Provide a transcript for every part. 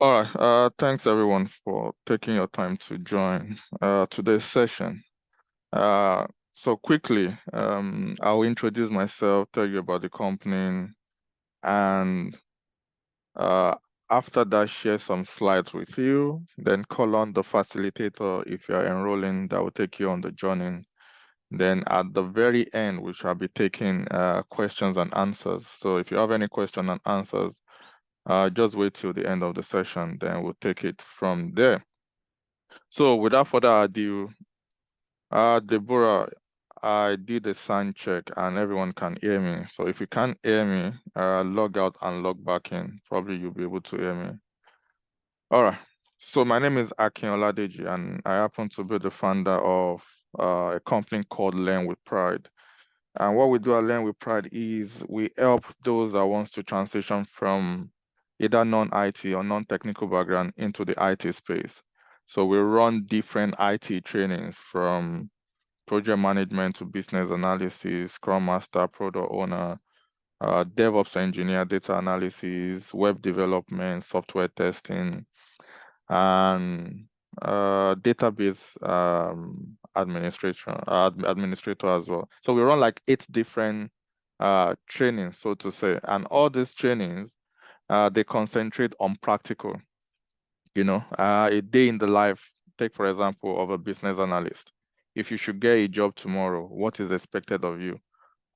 All right. Thanks everyone for taking your time to join today's session. So quickly, I'll introduce myself, tell you about the company, and uh, after that, share some slides with you. Then call on the facilitator if you are enrolling, that will take you on the journey. Then at the very end, we shall be taking questions and answers. So if you have any question and answers, just wait till the end of the session, then we'll take it from there. So without further ado, Deborah, I did a sound check and everyone can hear me. So if you can't hear me, log out and log back in. Probably you'll be able to hear me. All right. So my name is Akin Oladeji and I happen to be the founder of a company called Learn with Pride. And what we do at Learn with Pride is we help those that wants to transition from either non-IT or non-technical background into the IT space. So we run different IT trainings from project management to business analysis, Scrum Master, Product Owner, DevOps engineer, data analysis, web development, software testing, and database administrator as well. So we run like 8 different trainings, so to say, and all these trainings they concentrate on practical. A day in the life. Take for example of a business analyst. If you should get a job tomorrow, what is expected of you?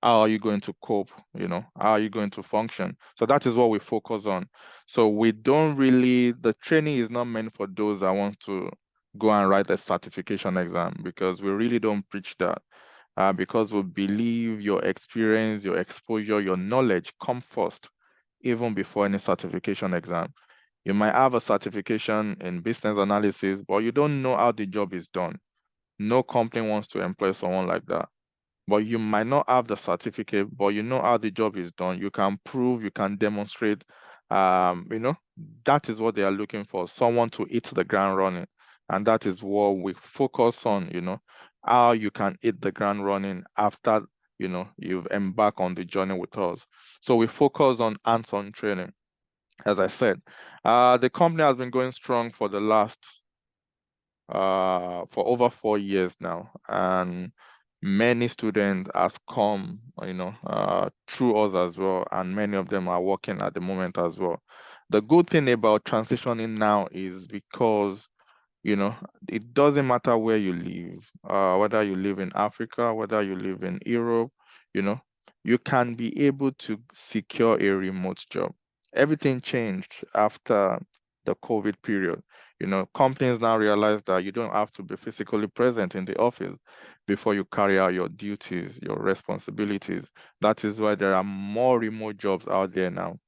How are you going to cope? How are you going to function? So that is what we focus on. So we don't really, the training is not meant for those that want to go and write a certification exam, because we really don't preach that. Because we believe your experience, your exposure, your knowledge come first, even before any certification exam. You might have a certification in business analysis, but you don't know how the job is done. No company wants to employ someone like that. But you might not have the certificate, but you know how the job is done. You can prove, you can demonstrate. Um, you know, that is what they are looking for, someone to hit the ground running. And that is what we focus on, how you can hit the ground running after, you've embarked on the journey with us. So we focus on hands-on training, as I said. The company has been going strong for the last for over 4 years now, and many students has come, through us as well, and many of them are working at the moment as well. The good thing about transitioning now is because, it doesn't matter where you live, whether you live in Africa, whether you live in Europe, you know, you can be able to secure a remote job. Everything changed after the COVID period. Companies now realize that you don't have to be physically present in the office before you carry out your duties, your responsibilities. That is why there are more remote jobs out there now.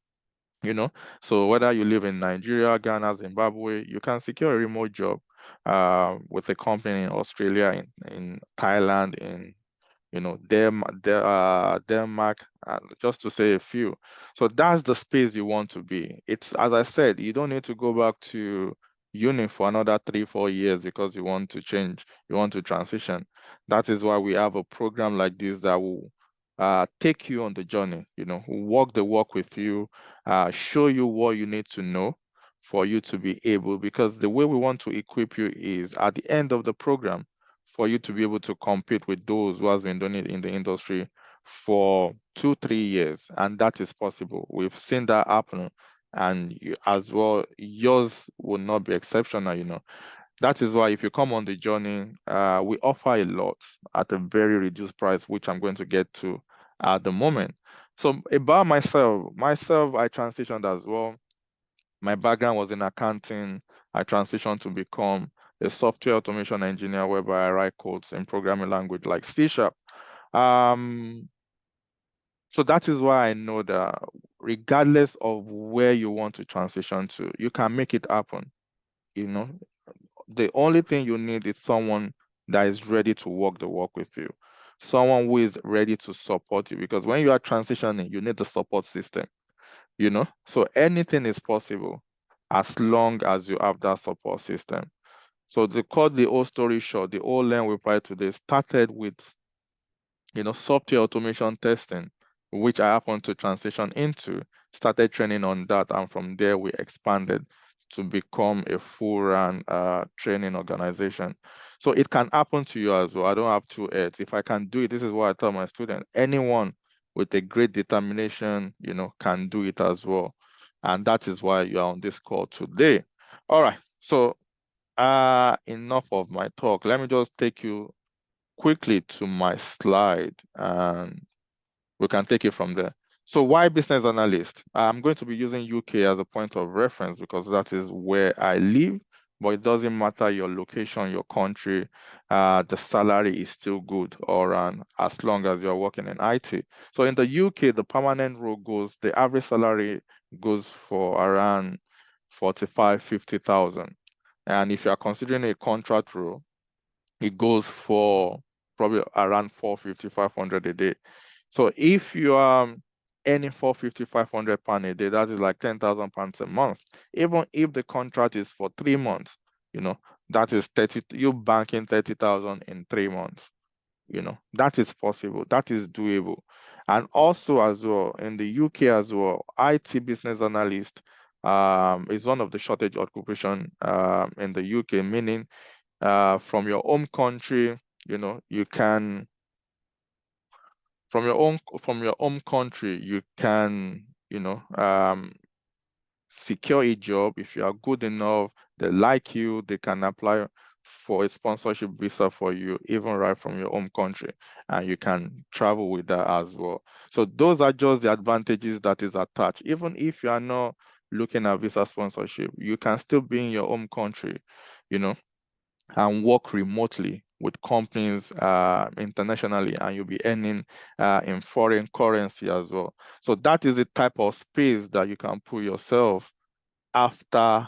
you know so whether you live in Nigeria, Ghana, Zimbabwe, you can secure a remote job with a company in Australia, in Thailand, in Denmark, just to say a few. So that's the space you want to be. It's, as I said, you don't need to go back to uni for another 3-4 years because you want to change, you want to transition. That is why we have a program like this that will take you on the journey, walk the walk with you, show you what you need to know for you to be able, because the way we want to equip you is at the end of the program for you to be able to compete with those who has been doing it in the industry for 2-3 years, and that is possible. We've seen that happen, and as well, yours will not be exceptional. That is why if you come on the journey, we offer a lot at a very reduced price, which I'm going to get to at the moment. So about myself, I transitioned as well. My background was in accounting. I transitioned to become a software automation engineer, whereby I write codes in programming language like C Sharp. Um, so that is why I know that regardless of where you want to transition to, you can make it happen. You know, the only thing you need is someone that is ready to walk the walk with you, someone who is ready to support you. Because when you are transitioning, you need the support system. So anything is possible as long as you have that support system. So to cut the whole story short, the whole Learn with Pride today started with software automation testing, which I happened to transition into, started training on that, and from there we expanded to become a full-run training organization. So it can happen to you as well. I don't have two heads. If I can do it, this is what I tell my students. Anyone with a great determination, can do it as well. And that is why you are on this call today. All right. So enough of my talk. Let me just take you quickly to my slide and we can take it from there. So why business analyst? I'm going to be using UK as a point of reference because that is where I live, but it doesn't matter your location, your country, the salary is still good or as long as you're working in IT. So in the UK, the permanent role the average salary goes for around 45, 50,000. And if you're considering a contract role, it goes for probably around 450, 500 a day. So if you are earning 450, 500 pounds a day, that is like 10,000 pounds a month. Even if the contract is for 3 months, that is 30, you banking 30,000 in 3 months. That is possible. That is doable. And also as well, in the UK as well, IT business analyst is one of the shortage occupation in the UK, meaning from your home country, you can from your home country, you can, secure a job. If you are good enough, they like you, they can apply for a sponsorship visa for you, even right from your home country, and you can travel with that as well. So those are just the advantages that is attached. Even if you are not looking at visa sponsorship, you can still be in your home country, and work remotely with companies internationally, and you'll be earning in foreign currency as well. So that is the type of space that you can put yourself after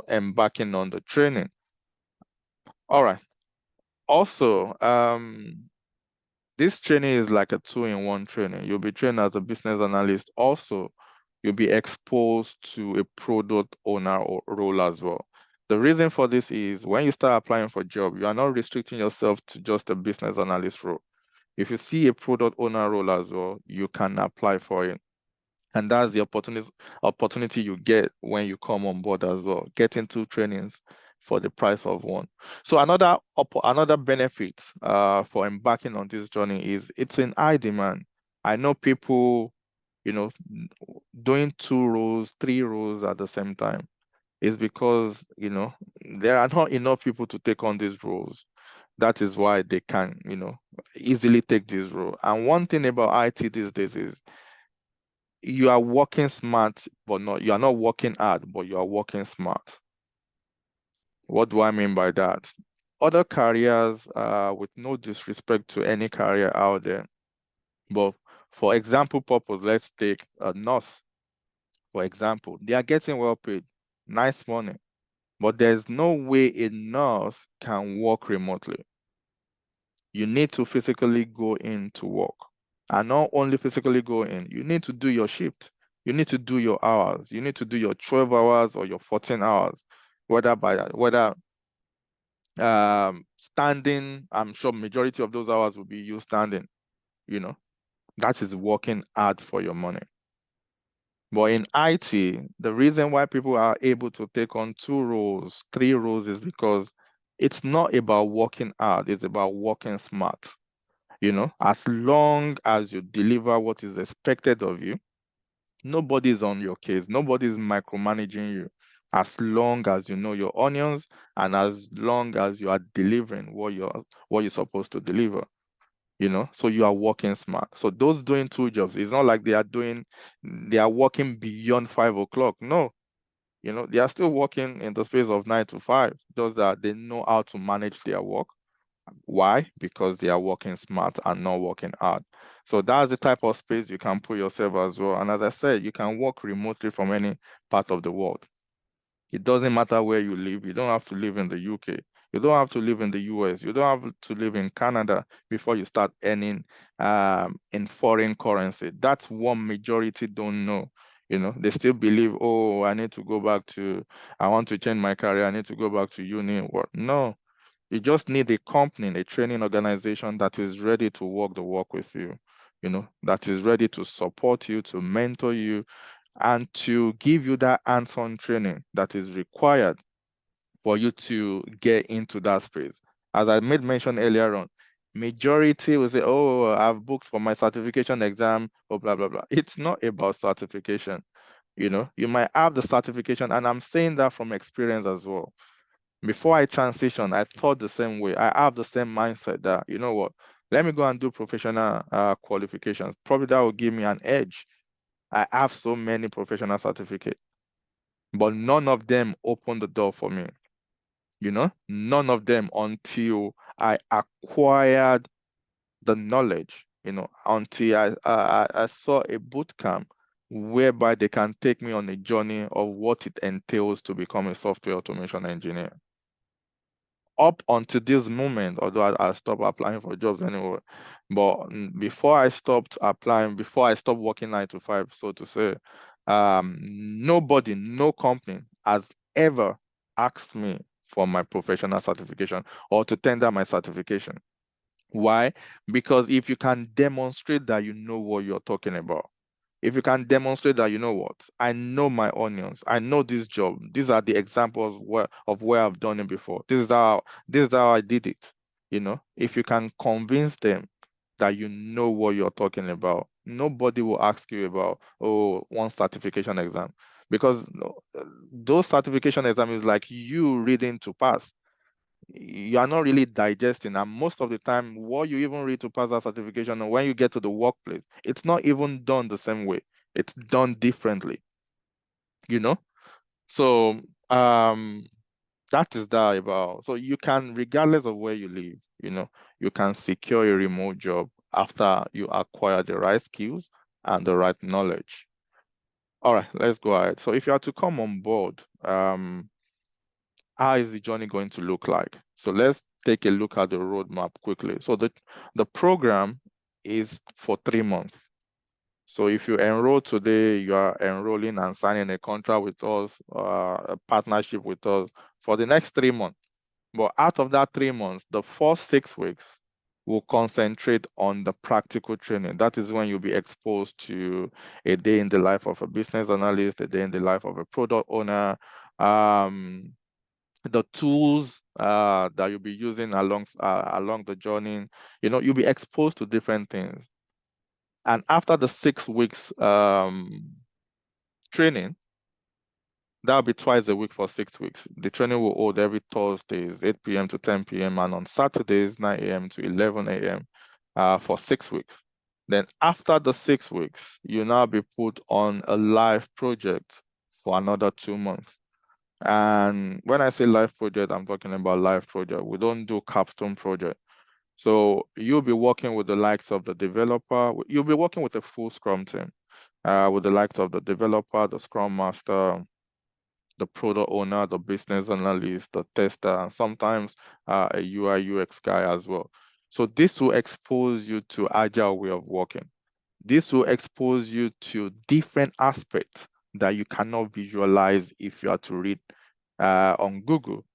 embarking on the training. All right. Also, this training is like a two-in-one training. You'll be trained as a business analyst. Also, you'll be exposed to a product owner role as well. The reason for this is when you start applying for a job, you are not restricting yourself to just a business analyst role. If you see a product owner role as well, you can apply for it. And that's the opportunity you get when you come on board as well. Getting two trainings for the price of one. So another benefit for embarking on this journey is it's in high demand. I know people, doing 2 roles, 3 roles at the same time is because, there are not enough people to take on these roles. That is why they can, easily take this role. And one thing about IT these days is you are working smart, but you are not working hard, but you are working smart. What do I mean by that? Other careers, with no disrespect to any career out there, but for example purpose, let's take a nurse, for example. They are getting well paid, nice money, but there's no way a nurse can work remotely. You need to physically go in to work. And not only physically go in, you need to do your shift. You need to do your hours. You need to do your 12 hours or your 14 hours, whether standing. I'm sure majority of those hours will be you standing. That is working hard for your money. But in IT, the reason why people are able to take on 2 roles, 3 roles is because it's not about working hard, it's about working smart. As long as you deliver what is expected of you, nobody's on your case, nobody's micromanaging you. As long as you know your onions and as long as you are delivering what you're supposed to deliver, so you are working smart. So those doing 2 jobs, it's not like they are working beyond 5 o'clock. No, they are still working in the space of 9 to 5, just that they know how to manage their work. Why? Because they are working smart and not working hard. So that's the type of space you can put yourself as well. And as I said, you can work remotely from any part of the world. It doesn't matter where you live. You don't have to live in the UK. You don't have to live in the US. You don't have to live in Canada before you start earning in foreign currency. That's one majority don't know. They still believe, oh, I want to change my career. I need to go back to uni. What? No, you just need a company, a training organization that is ready to walk the walk with you, that is ready to support you, to mentor you, and to give you that hands-on training that is required for you to get into that space. As I made mention earlier on, majority will say, oh, I've booked for my certification exam, or blah, blah, blah. It's not about certification. You might have the certification, and I'm saying that from experience as well. Before I transition, I thought the same way. I have the same mindset that, you know what, let me go and do professional qualifications. Probably that will give me an edge. I have so many professional certificates, but none of them opened the door for me. None of them until I acquired the knowledge, until I saw a boot camp whereby they can take me on a journey of what it entails to become a software automation engineer. Up until this moment, although I stopped applying for jobs anyway, but before I stopped applying, before I stopped working 9 to 5, so to say, nobody, no company has ever asked me for my professional certification or to tender my certification. Why? Because if you can demonstrate that you know what you're talking about, if you can demonstrate that, you know what, I know my onions, I know this job, these are the examples of where I've done it before. This is how I did it. If you can convince them that you know what you're talking about, nobody will ask you about, oh, one certification exam. Because those certification exams is like you reading to pass. You are not really digesting, and most of the time what you even read to pass that certification, and when you get to the workplace, it's not even done the same way. It's done differently. you know so um that is that about. So you can, regardless of where you live, you can secure a remote job after you acquire the right skills and the right knowledge. All right, let's go ahead. So if you are to come on board, how is the journey going to look like? So let's take a look at the roadmap quickly. So the program is for 3 months. So if you enroll today, you are enrolling and signing a contract with us, a partnership with us for the next 3 months. But out of that 3 months, the first 6 weeks will concentrate on the practical training. That is when you'll be exposed to a day in the life of a business analyst, a day in the life of a product owner, the tools that you'll be using along the journey. You'll be exposed to different things. And after the 6 weeks training, that'll be twice a week for 6 weeks. The training will hold every Thursdays, 8 p.m. to 10 p.m., and on Saturdays, 9 a.m. to 11 a.m. For 6 weeks. Then after the 6 weeks, you now be put on a live project for another 2 months. And when I say live project, I'm talking about live project. We don't do capstone project. So you'll be working with the likes of the developer. You'll be working with a full Scrum team, with the likes of the developer, the Scrum Master, the product owner, the business analyst, the tester, and sometimes a UI UX guy as well. So this will expose you to agile way of working. This will expose you to different aspects that you cannot visualize if you are to read on Google,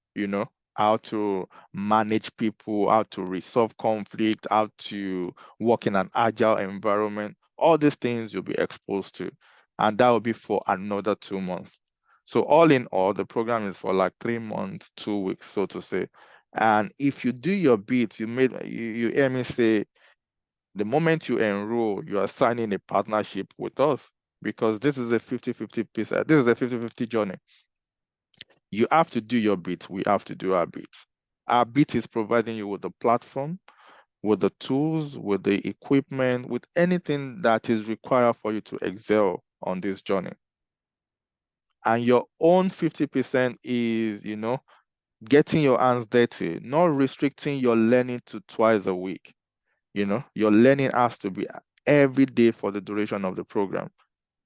how to manage people, how to resolve conflict, how to work in an agile environment. All these things you'll be exposed to, and that will be for another 2 months. So all in all, the program is for like 3 months, 2 weeks, so to say. And if you do your bit, you hear me say, the moment you enroll, you are signing a partnership with us, because this is a 50-50 piece. This is a 50-50 journey. You have to do your bit. We have to do our bit. Our bit is providing you with the platform, with the tools, with the equipment, with anything that is required for you to excel on this journey. And your own 50% is, getting your hands dirty, not restricting your learning to twice a week. Your learning has to be every day for the duration of the program.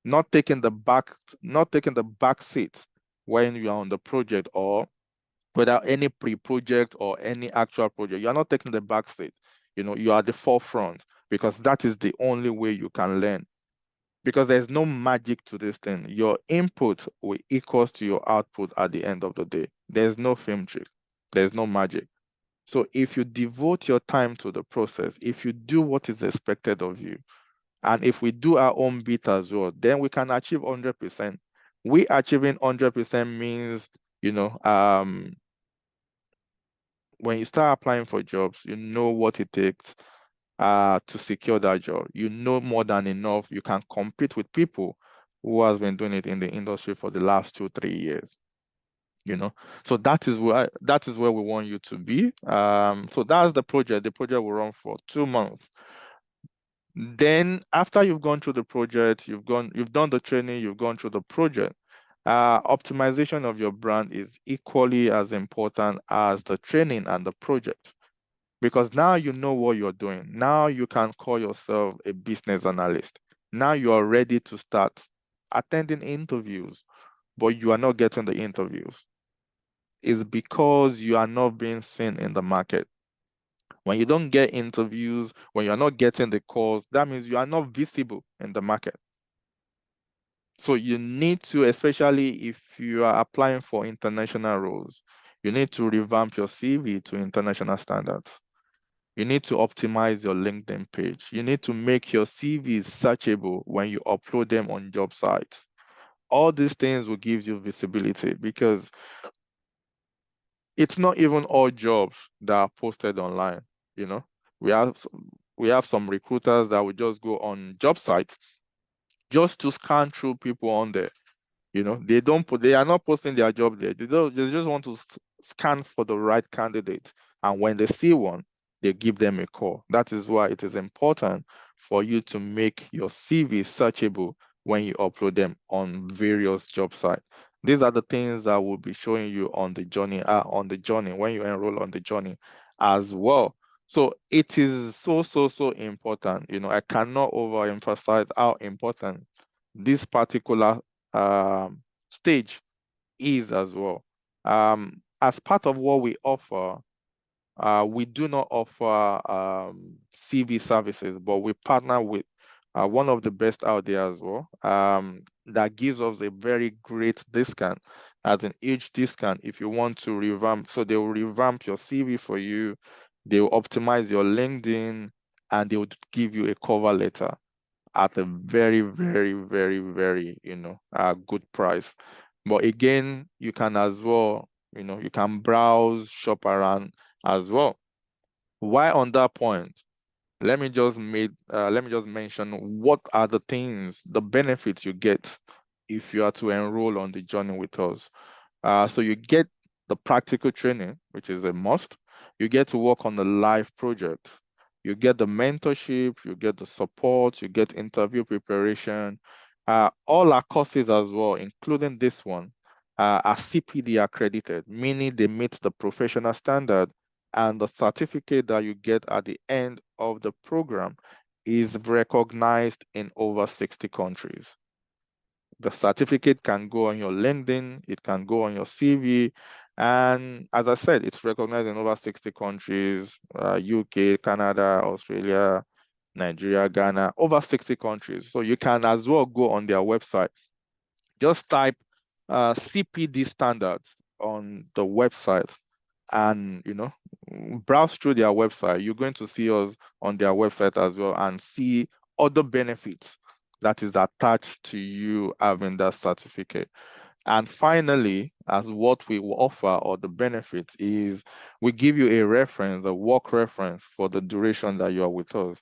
Not taking the back seat when you are on the project, or without any pre-project or any actual project. You are not taking the back seat. You are the forefront, because that is the only way you can learn. Because there's no magic to this thing. Your input will equals to your output at the end of the day. There's no film trick. There's no magic. So if you devote your time to the process, if you do what is expected of you, And if we do our own bit as well, then we can achieve 100%. We achieving 100% means, when you start applying for jobs, you know what it takes to secure that job. You know more than enough. You can compete with people who has been doing it in the industry for the last 2, 3 years. So that is where we want you to be. So that's the project. The project will run for 2 months. Then after you've gone through the project, you've done the training, you've gone through the project. Optimization of your brand is equally as important as the training and the project, because now you know what you're doing. Now you can call yourself a business analyst. Now you are ready to start attending interviews, but you are not getting the interviews. It's because you are not being seen in the market. When you don't get interviews, when you're not getting the calls, that means you are not visible in the market. So you need to, especially if you are applying for international roles, you need to revamp your CV to international standards. You need to optimize your LinkedIn page. You need to make your CV searchable when you upload them on job sites. All these things will give you visibility, because it's not even all jobs that are posted online. You know, we have we have some recruiters that will just go on job sites just to scan through people on there. They are not posting their job there. They just want to scan for the right candidate. And when they see one, they give them a call. That is why it is important for you to make your CV searchable when you upload them on various job sites. These are the things that will be showing you on the journey when you enroll on the journey as well. So it is so, so, so important. I cannot overemphasize how important this particular stage is as well. As part of what we offer, we do not offer CV services, but we partner with one of the best out there as well, that gives us a very great discount, as an age discount if you want to revamp. So they will revamp your CV for you, they will optimize your LinkedIn, and they would give you a cover letter at a very, very, very, very, good price. But again, you can as well, you can browse, shop around as well. Why on that point? Let me just mention what are the things, the benefits you get if you are to enroll on the journey with us. So you get the practical training, which is a must. You get to work on the live project. You get the mentorship, you get the support, you get interview preparation. All our courses as well, including this one, are CPD accredited, meaning they meet the professional standard, and the certificate that you get at the end of the program is recognized in over 60 countries. The certificate can go on your LinkedIn, it can go on your CV. And as I said, it's recognized in over 60 countries, UK, Canada, Australia, Nigeria, Ghana, over 60 countries. So you can as well go on their website. Just type CPD standards on the website, and browse through their website. You're going to see us on their website as well, and see other benefits that is attached to you having that certificate. And finally, as what we will offer, or the benefit is, we give you a reference, a work reference, for the duration that you are with us.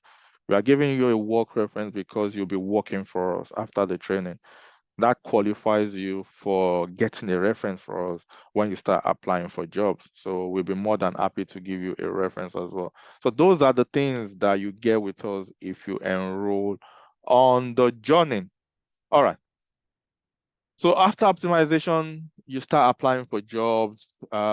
We are giving you a work reference because you'll be working for us after the training. That qualifies you for getting a reference for us when you start applying for jobs. So we'll be more than happy to give you a reference as well. So those are the things that you get with us if you enroll on the journey. All right. So after optimization, you start applying for jobs,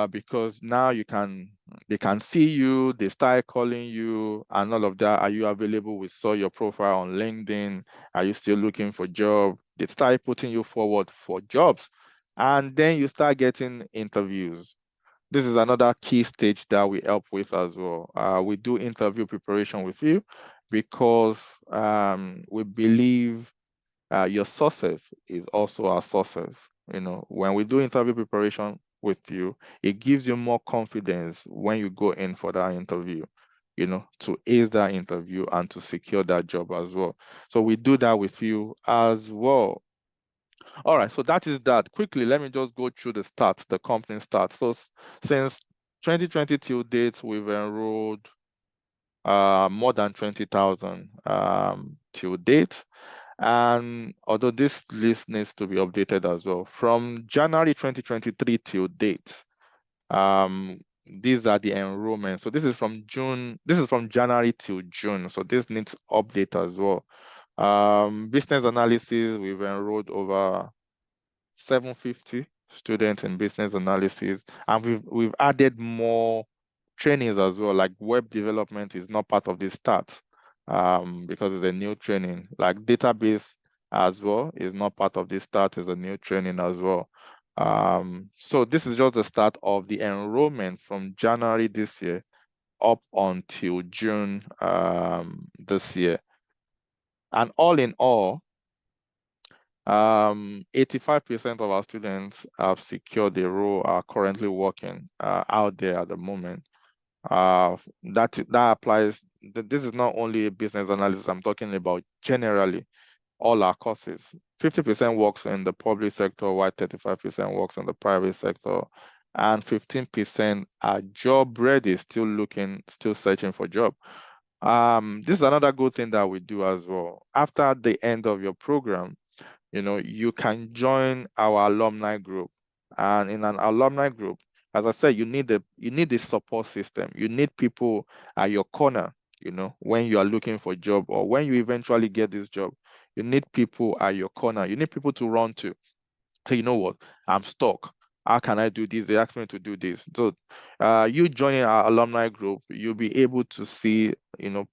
because now they can see you, they start calling you and all of that. Are you available? We saw your profile on LinkedIn. Are you still looking for job? They start putting you forward for jobs, and then you start getting interviews. This is another key stage that we help with as well. We do interview preparation with you, because we believe your success is also our success. When we do interview preparation with you, it gives you more confidence when you go in for that interview. to ace that interview and to secure that job as well. So we do that with you as well. All right, so that is that. Quickly, let me just go through the stats, the company stats. So since 2020 till date, we've enrolled more than 20,000 till date. And although this list needs to be updated as well, from January 2023 till date, these are the enrollments. So this is from January till June. So this needs update as well. Business analysis, we've enrolled over 750 students in business analysis, and we've added more trainings as well. Like web development is not part of this stats because it's a new training. Like database as well is not part of this start, is a new training as well. So this is just the start of the enrollment from January this year up until June this year. And all in all, 85% of our students have secured a role, are currently working out there at the moment. That applies. This is not only a business analysis I'm talking about, generally all our courses. 50% works in the public sector, while 35% works in the private sector, and 15% are job ready, still searching for job. This is another good thing that we do as well. After the end of your program, you can join our alumni group. And in an alumni group, as I said, you need a support system. You need people at your corner, when you are looking for a job or when you eventually get this job. You need people at your corner. You need people to run to. Hey, you know what? I'm stuck. How can I do this? They asked me to do this. So you joining our alumni group, you'll be able to see,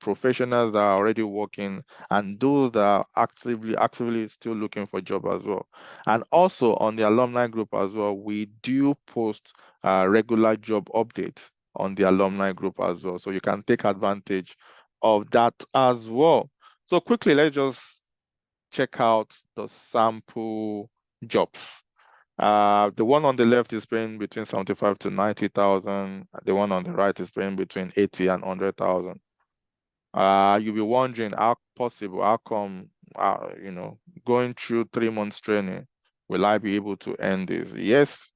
professionals that are already working and those that are actively still looking for a job as well. And also on the alumni group as well, we do post regular job updates on the alumni group as well. So you can take advantage of that as well. So quickly, let's just check out the sample jobs. The one on the left is paying between 75 to 90,000. The one on the right is paying between 80 and 100,000. You'll be wondering how come, going through 3 months training, will I be able to earn this? Yes,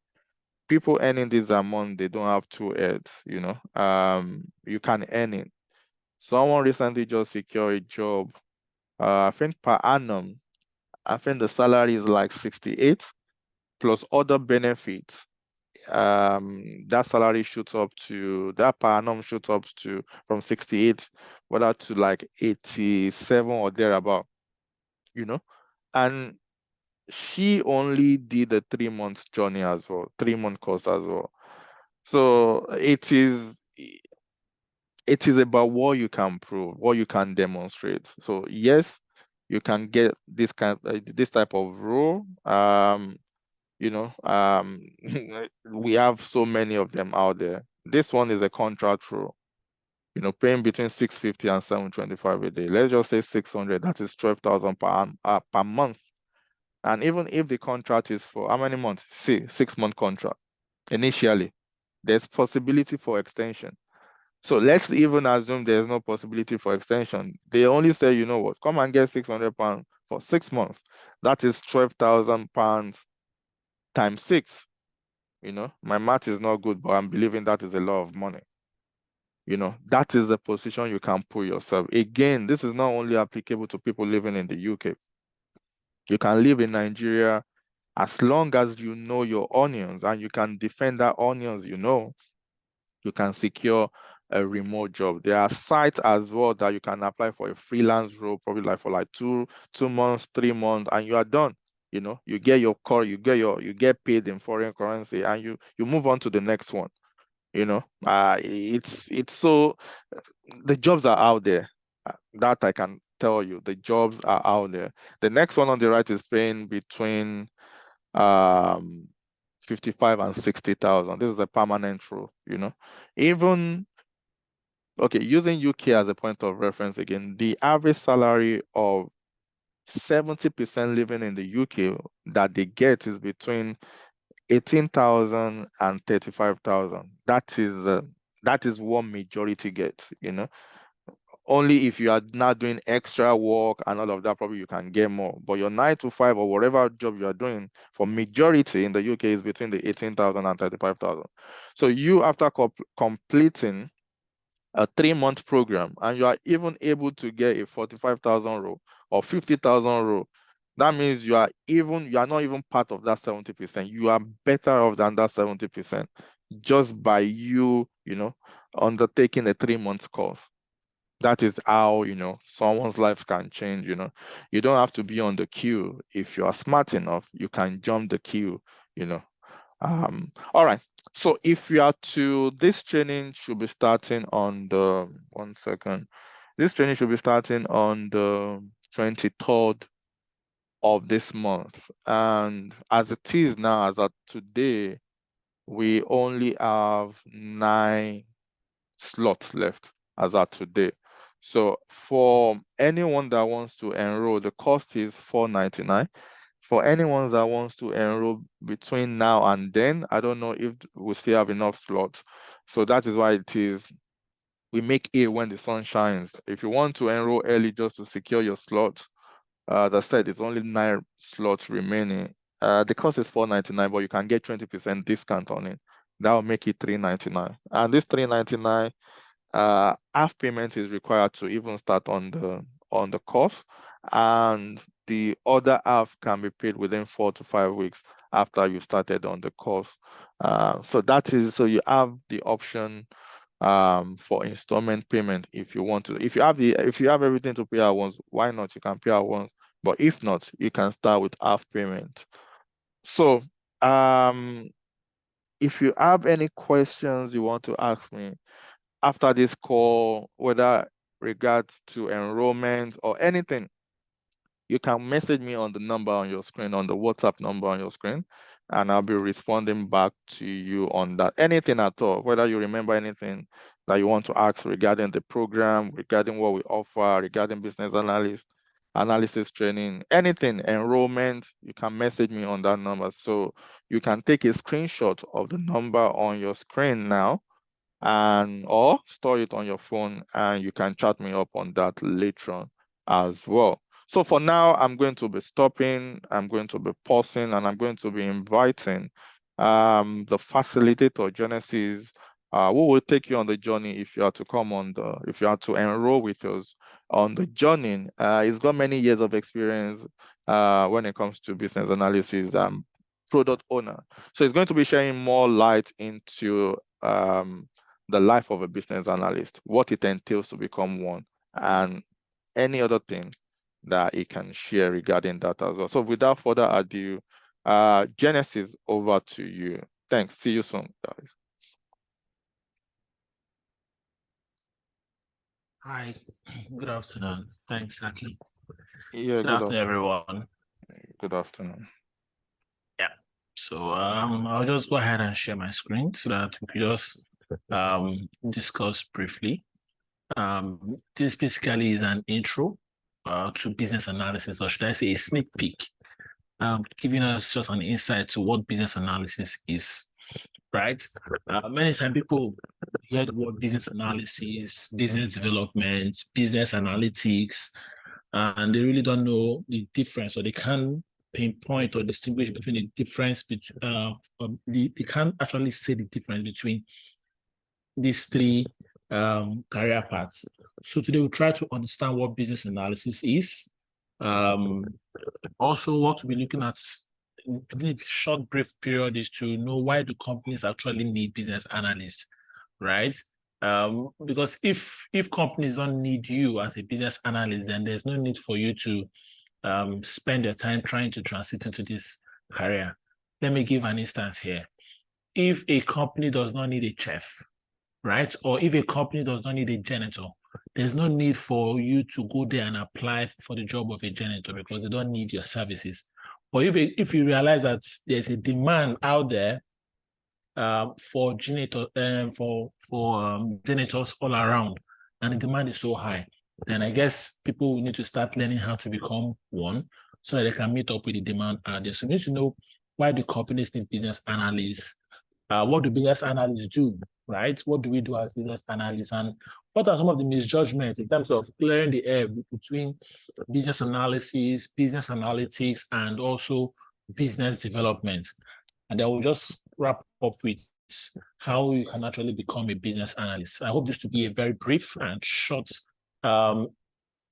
people earning this amount, they don't have two heads, you can earn it. Someone recently just secured a job. I think per annum, I think the salary is like 68 plus other benefits. That salary that per annum shoots up to from 68 whether to like 87 or thereabout, and she only did a 3 month journey as well, 3 month course as well. So it is about what you can prove, what you can demonstrate. So yes, you can get this type of role. We have so many of them out there. This one is a contract role, paying between 650 and 725 a day. Let's just say 600, that is 12,000 per month. And even if the contract is for how many months? 6 month contract initially, there's possibility for extension. So let's even assume there's no possibility for extension. They only say, you know what, come and get 600 pounds for 6 months. That is 12,000 pounds times 6. My math is not good, but I'm believing that is a lot of money. That is the position you can put yourself. Again, this is not only applicable to people living in the UK. You can live in Nigeria as long as you know your onions and you can defend that onions, you can secure a remote job. There are sites as well that you can apply for a freelance role, probably like for like 2 months, 3 months, and you are done. You get your core, you get paid in foreign currency, and you move on to the next one. It's so the jobs are out there. That I can tell you, the jobs are out there. The next one on the right is paying between 55 and 60,000. This is a permanent role. Even okay, using UK as a point of reference again, the average salary of 70% living in the UK that they get is between 18,000 and 35,000. That is That is what majority gets, you know. Only if you are not doing extra work and all of that, probably you can get more. But your 9 to 5 or whatever job you are doing, for majority in the UK, is between the 18,000 and 35,000. So you, after completing a 3-month program, and you are even able to get a 45,000 role or 50,000 role, that means you are not even part of that 70%. You are better off than that 70% just by you know, undertaking a 3-month course. That is how, you know, someone's life can change, you know. You don't have to be on the queue. If you are smart enough, you can jump the queue, you know. All right. So if you are to, this training should be starting on the, one second. This training should be starting on the 23rd of this month. And as it is now, as of today, we only have 9 slots left as of today. So for anyone that wants to enroll, the cost is $4.99. For anyone that wants to enroll between now and then, I don't know if we still have enough slots. So that is why it is, we make it when the sun shines. If you want to enroll early just to secure your slots, as I said, it's only 9 slots remaining. The cost is $4.99, but you can get 20% discount on it. That will make it $3.99. And this $3.99, half payment is required to even start on the course, and the other half can be paid within 4 to 5 weeks after you started on the course. So you have the option for installment payment if you want to. If you have everything to pay at once, why not? You can pay at once. But if not, you can start with half payment. So if you have any questions you want to ask me after this call, whether regards to enrollment or anything, you can message me on the number on your screen, on the WhatsApp number on your screen, and I'll be responding back to you on that. Anything at all, whether you remember anything that you want to ask regarding the program, regarding what we offer, regarding business analysis training, anything, enrollment, you can message me on that number. So you can take a screenshot of the number on your screen now, or store it on your phone, and you can chat me up on that later on as well. So for now, I'm going to be stopping, I'm going to be pausing, and I'm going to be inviting the facilitator, Genesis, who will take you on the journey if you are to if you are to enroll with us on the journey. He's got many years of experience when it comes to business analysis and product owner. So he's going to be sharing more light into the life of a business analyst, what it entails to become one, and any other thing that he can share regarding that as well. So without further ado, Genesis, over to you. Thanks. See you soon, guys. Hi, good afternoon. Thanks, Aki. Yeah, Good afternoon, everyone. Good afternoon. Yeah. So I'll just go ahead and share my screen so that we can just discuss briefly. This basically is an intro to business analysis, or should I say a sneak peek, giving us just an insight to what business analysis is, right? Many times people hear the word business analysis, business development, business analytics, and they really don't know the difference, or they can't pinpoint or distinguish between the difference between they can't actually say the difference between these three career paths. So today we'll try to understand what business analysis is. Also, what we'll be looking at in a short, brief period is to know why do companies actually need business analysts, right? Because if companies don't need you as a business analyst, then there's no need for you to spend your time trying to transit into this career. Let me give an instance here. If a company does not need a chef, right? Or if a company does not need a janitor, there's no need for you to go there and apply for the job of a janitor because they don't need your services. Or if you realize that there's a demand out there for janitors all around, and the demand is so high, then I guess people will need to start learning how to become one so that they can meet up with the demand out there. So we need to know why do companies need business analysts, What do business analysts do, right? What do we do as business analysts? And what are some of the misjudgments in terms of clearing the air between business analysis, business analytics, and also business development? And then we'll just wrap up with how you can actually become a business analyst. I hope this to be a very brief and short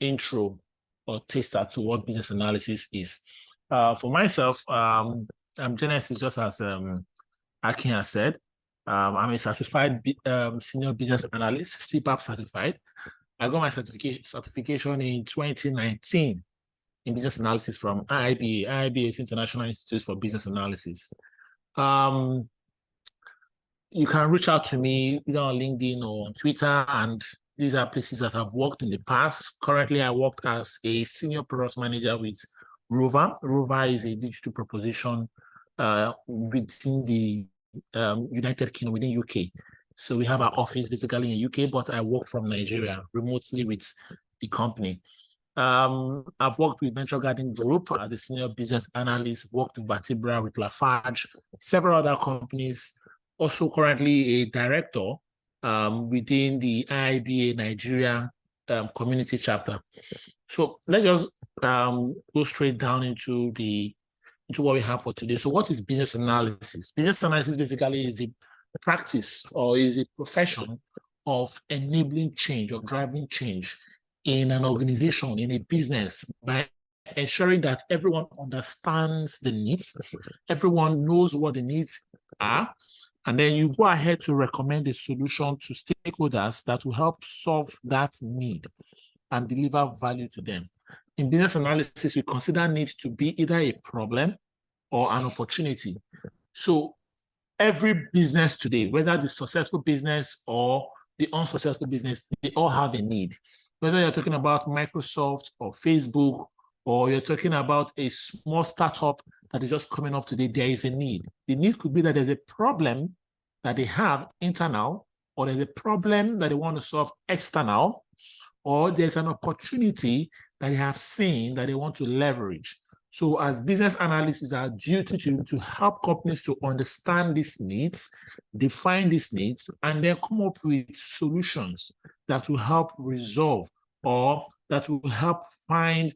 intro or taster to what business analysis is. For myself, I'm Genesis, just as Akin has said. I'm a certified senior business analyst, CPAP certified. I got my certification in 2019 in business analysis from IIBA. IIBA is International Institute for Business Analysis. You can reach out to me either on LinkedIn or on Twitter, and these are places that I've worked in the past. Currently, I work as a senior product manager with Rover. Rover is a digital proposition within the United Kingdom, within UK. So we have our office basically in UK, but I work from Nigeria remotely with the company. I've worked with Venture Garden Group as a senior business analyst, worked with Vertebra, with Lafarge, several other companies. Also currently a director within the IIBA Nigeria community chapter. So let's just go straight down into what we have for today. So what is business analysis? Business analysis basically is a practice or is a profession of enabling change or driving change in an organization, in a business, by ensuring that everyone understands the needs, everyone knows what the needs are, and then you go ahead to recommend a solution to stakeholders that will help solve that need and deliver value to them. In business analysis, we consider need to be either a problem or an opportunity. So every business today, whether the successful business or the unsuccessful business, they all have a need. Whether you're talking about Microsoft or Facebook, or you're talking about a small startup that is just coming up today, there is a need. The need could be that there's a problem that they have internal, or there's a problem that they want to solve external, or there's an opportunity that they have seen that they want to leverage. So as business analysts, it's our duty to help companies to understand these needs, define these needs, and then come up with solutions that will help resolve or that will help find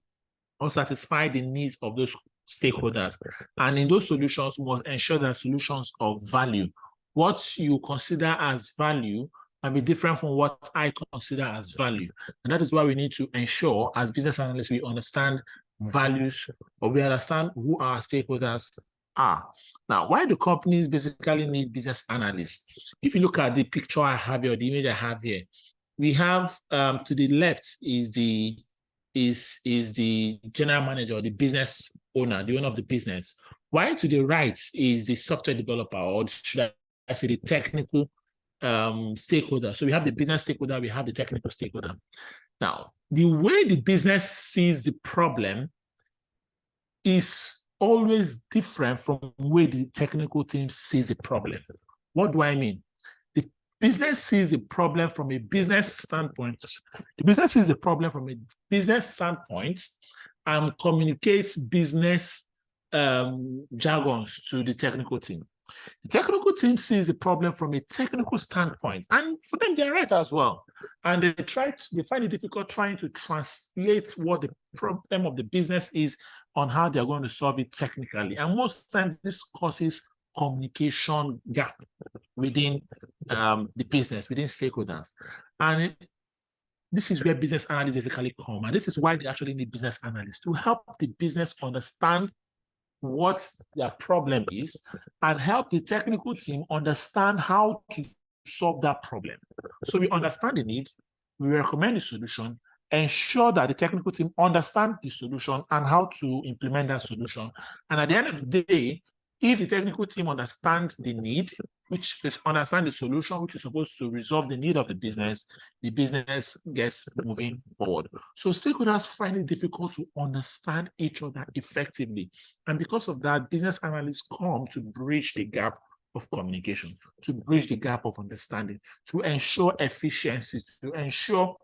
or satisfy the needs of those stakeholders. And in those solutions, we must ensure that solutions of value. What you consider as value might be different from what I consider as value. And that is why we need to ensure, as business analysts, we understand values, or we understand who our stakeholders are. Now, why do companies basically need business analysts? If you look at the picture I have here, or the image I have here, we have to the left is the general manager, or the business owner, the owner of the business. While to the right is the software developer, or should I say the technical stakeholder. So we have the business stakeholder, we have the technical stakeholder. Now, the way the business sees the problem is always different from the way the technical team sees the problem. What do I mean? The business sees the problem from a business standpoint. The business sees the problem from a business standpoint and communicates business jargons to the technical team. The technical team sees the problem from a technical standpoint, and for them, they're right as well. And they find it difficult trying to translate what the problem of the business is on how they're going to solve it technically. And most times, this causes communication gap within the business, within stakeholders. And this is where business analysts basically come. And this is why they actually need business analysts to help the business understand what their problem is and help the technical team understand how to solve that problem. So we understand the need, we recommend the solution, ensure that the technical team understand the solution and how to implement that solution. And at the end of the day, if the technical team understands the need, which is understand the solution, which is supposed to resolve the need of the business gets moving forward. So stakeholders find it difficult to understand each other effectively. And because of that, business analysts come to bridge the gap of communication, to bridge the gap of understanding, to ensure efficiency, to ensure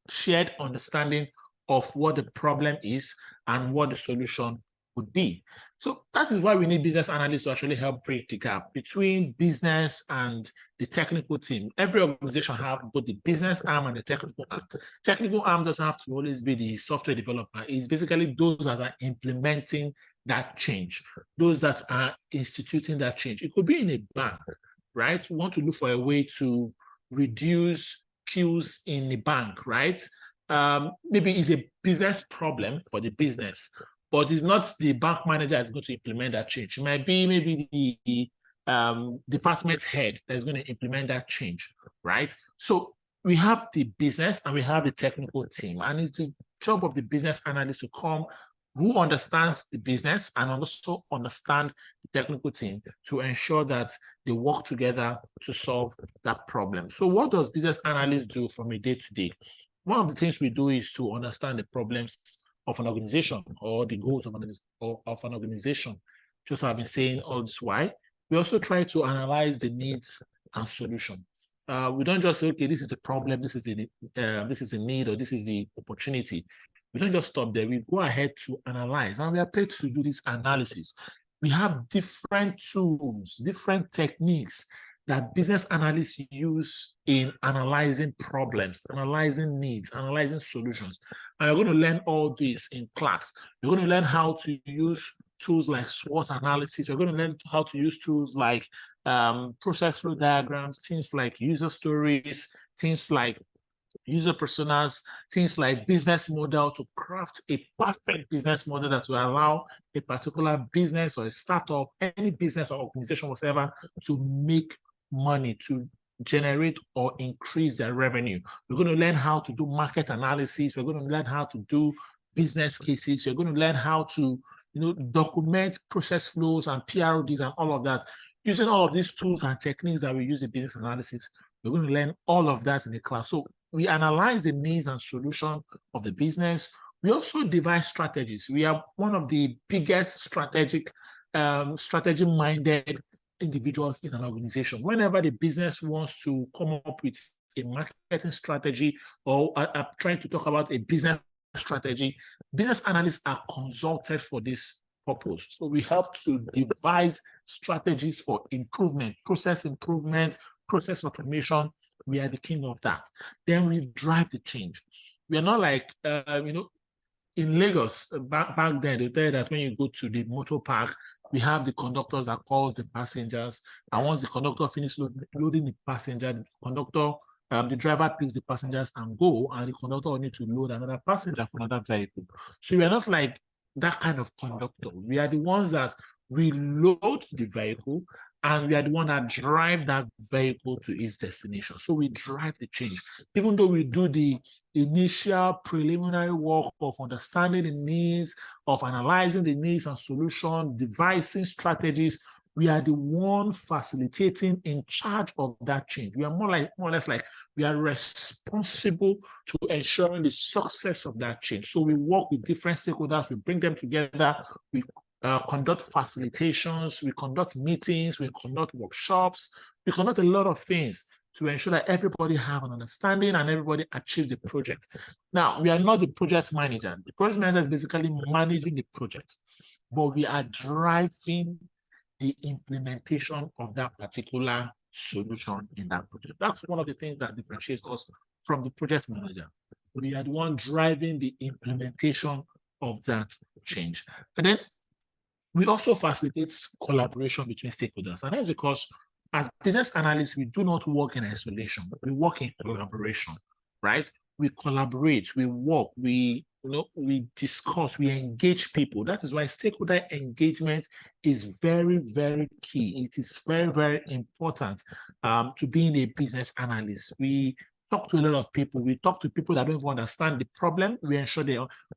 shared understanding of what the problem is and what the solution would be. So that is why we need business analysts to actually help bridge the gap between business and the technical team. Every organization have both the business arm and the technical arm. Technical arm doesn't have to always be the software developer. It's basically those that are implementing that change, those that are instituting that change. It could be in a bank, right? We want to look for a way to reduce queues in the bank, right? Maybe it's a business problem for the business, but it's not the bank manager that's going to implement that change. It might be maybe the department head that's going to implement that change, right? So we have the business and we have the technical team, and it's the job of the business analyst to come who understands the business and also understand the technical team to ensure that they work together to solve that problem. So what does business analysts do from a day-to-day? One of the things we do is to understand the problems of an organization or the goals of an organization. Just as I've been saying all this while, we also try to analyze the needs and solution. We don't just say, okay, this is the problem, this is the need, or this is the opportunity. We don't just stop there. We go ahead to analyze, and we are paid to do this analysis. We have different tools, different techniques that business analysts use in analyzing problems, analyzing needs, analyzing solutions. And you're going to learn all this in class. You're going to learn how to use tools like SWOT analysis. You're going to learn how to use tools like process flow diagrams, things like user stories, things like user personas, things like business model, to craft a perfect business model that will allow a particular business or a startup, any business or organization, whatever, to make money, to generate or increase their revenue. We're going to learn how to do market analysis. We're going to learn how to do business cases. We're going to learn how to document process flows and PRODs and all of that. Using all of these tools and techniques that we use in business analysis, we're going to learn all of that in the class. So we analyze the needs and solution of the business. We also devise strategies. We are one of the biggest strategy-minded individuals in an organization. Whenever the business wants to come up with a marketing strategy or are trying to talk about a business strategy, business analysts are consulted for this purpose. So we help to devise strategies for improvement, process automation. We are the king of that. Then we drive the change. We are not like, in Lagos, back then, they tell you that when you go to the motor park, we have the conductors that calls the passengers. And once the conductor finishes loading the passenger, the driver picks the passengers and go, and the conductor will need to load another passenger from another vehicle. So we are not like that kind of conductor. We are the ones that reload the vehicle, and we are the one that drive that vehicle to its destination. So we drive the change. Even though we do the initial preliminary work of understanding the needs, of analyzing the needs and solution, devising strategies, we are the one facilitating, in charge of that change. We are more or less like we are responsible to ensuring the success of that change. So we work with different stakeholders, we bring them together, we conduct facilitations, we conduct meetings, we conduct workshops, we conduct a lot of things to ensure that everybody have an understanding and everybody achieves the project. Now, we are not the project manager. The project manager is basically managing the project, but we are driving the implementation of that particular solution in that project. That's one of the things that differentiates us from the project manager. We are the one driving the implementation of that change. And then we also facilitate collaboration between stakeholders. And that's because as business analysts, we do not work in isolation. We work in collaboration, right? We collaborate, we work, we discuss, we engage people. That is why stakeholder engagement is very, very key. It is very, very important to being a business analyst. We talk to a lot of people. We talk to people that don't even understand the problem. We ensure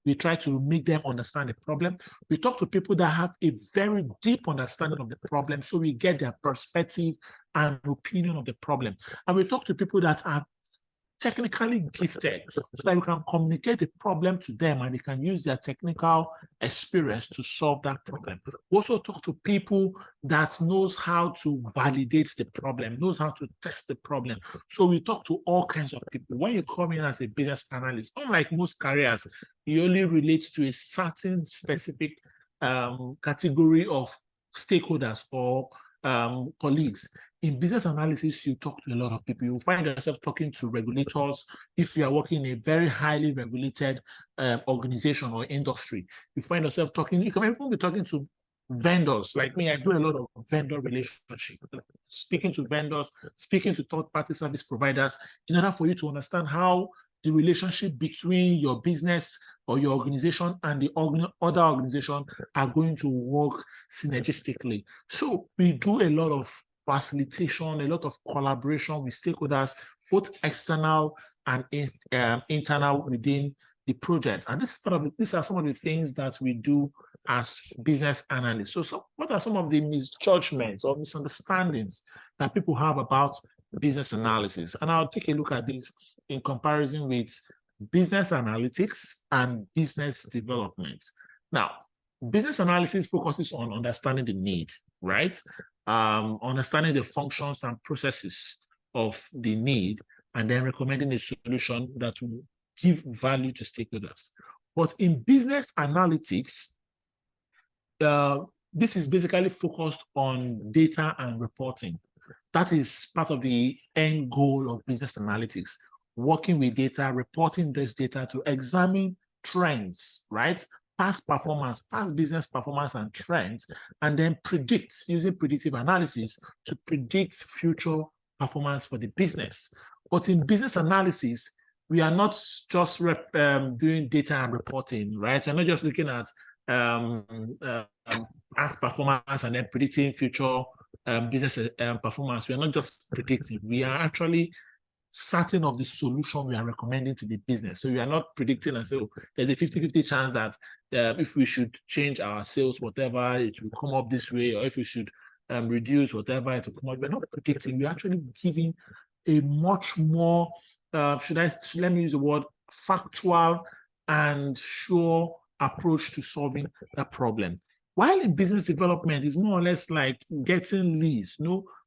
we try to make them understand the problem. We talk to people that have a very deep understanding of the problem, so we get their perspective and opinion of the problem. And we talk to people that are technically gifted, so that we can communicate the problem to them and they can use their technical experience to solve that problem. We also talk to people that knows how to validate the problem, knows how to test the problem. So we talk to all kinds of people. When you come in as a business analyst, unlike most careers, you only relate to a certain specific category of stakeholders or colleagues. In business analysis, you talk to a lot of people. You find yourself talking to regulators. If you are working in a very highly regulated organization or industry, you find yourself talking, you can even be talking to vendors. Like me, I do a lot of vendor relationship, speaking to vendors, speaking to third-party service providers, in order for you to understand how the relationship between your business or your organization and the other organization are going to work synergistically. So we do a lot of facilitation, a lot of collaboration with stakeholders, both external and internal within the project. And these are some of the things that we do as business analysts. So what are some of the misjudgments or misunderstandings that people have about business analysis? And I'll take a look at this in comparison with business analytics and business development. Now, business analysis focuses on understanding the need, right? Understanding the functions and processes of the need, and then recommending a solution that will give value to stakeholders. But in business analytics, this is basically focused on data and reporting. That is part of the end goal of business analytics, working with data, reporting this data to examine trends, right? Past performance, past business performance and trends, and then predict, using predictive analysis to predict future performance for the business. But in business analysis, we are not just doing data and reporting, right? We're not just looking at past performance and then predicting future business performance. We are not just predicting, we are actually certain of the solution we are recommending to the business. So we are not predicting and say, oh, there's a 50-50 chance that if we should change our sales, whatever, it will come up this way, or if we should reduce whatever, it will come up. We're not predicting, we're actually giving a much more, let me use the word, factual and sure approach to solving that problem. While in business development, it's more or less like getting leads,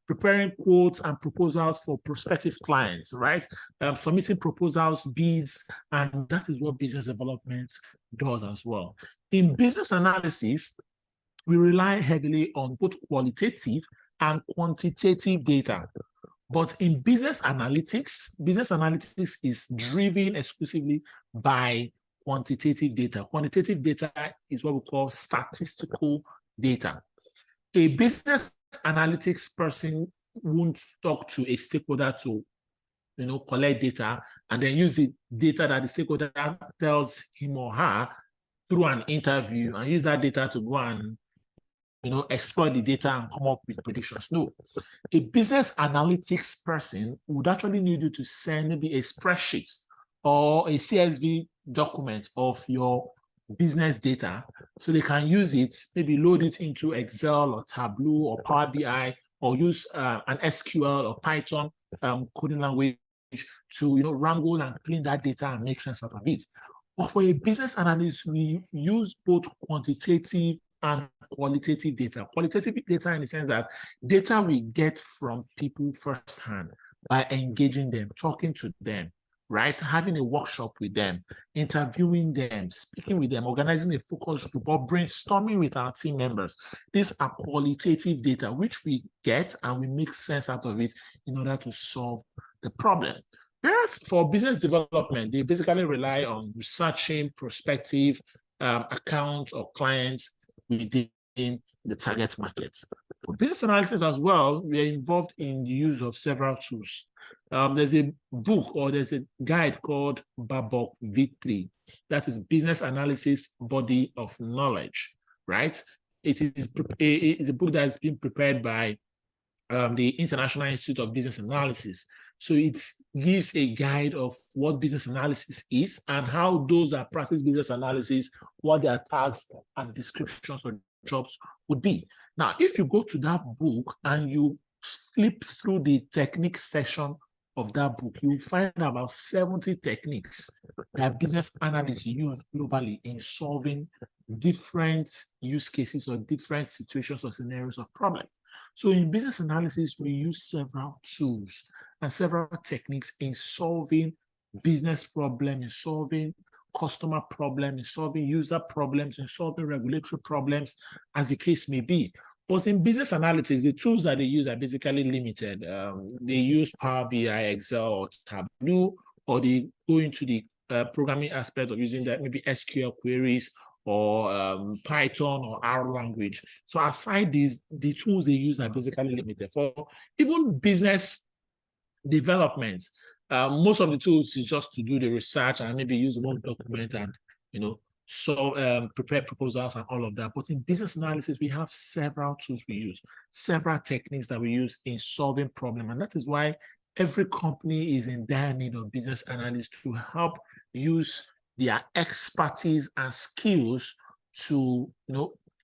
preparing quotes and proposals for prospective clients, right? Submitting proposals, bids, and that is what business development does as well. In business analysis, we rely heavily on both qualitative and quantitative data. But in business analytics is driven exclusively by quantitative data. Quantitative data is what we call statistical data. A business analytics person won't talk to a stakeholder to, collect data and then use the data that the stakeholder tells him or her through an interview and use that data to go and, exploit the data and come up with predictions. No, a business analytics person would actually need you to send maybe a spreadsheet or a CSV document of your business data so they can use it, maybe load it into Excel or Tableau or Power BI, or use an SQL or Python coding language to wrangle and clean that data and make sense out of it. But for a business analyst, we use both quantitative and qualitative data. Qualitative data in the sense that data we get from people firsthand by engaging them, talking to them, right? Having a workshop with them, interviewing them, speaking with them, organizing a focus group, or brainstorming with our team members. These are qualitative data which we get and we make sense out of it in order to solve the problem. Whereas for business development, they basically rely on researching prospective accounts or clients within the target market. For business analysis as well, we are involved in the use of several tools. There's a book or there's a guide called Babok V3. That is Business Analysis Body of Knowledge, right? It is a book that has been prepared by the International Institute of Business Analysis. So it gives a guide of what business analysis is and how those that practice business analysis, what their tasks and descriptions of jobs would be. Now, if you go to that book and you flip through the techniques section of that book, you'll find about 70 techniques that business analysts use globally in solving different use cases or different situations or scenarios of problem. So in business analysis, we use several tools and several techniques in solving business problems, in solving customer problems, in solving user problems, in solving regulatory problems, as the case may be. But in business analytics, the tools that they use are basically limited. They use Power BI, Excel, or Tableau, or they go into the programming aspect of using that, maybe SQL queries or Python or R language. So aside these, the tools they use are basically limited. For even business development, most of the tools is just to do the research and maybe use one document and, so prepare proposals and all of that. But in business analysis, we have several tools we use, several techniques that we use in solving problems. And that is why every company is in dire need of business analysts to help use their expertise and skills to,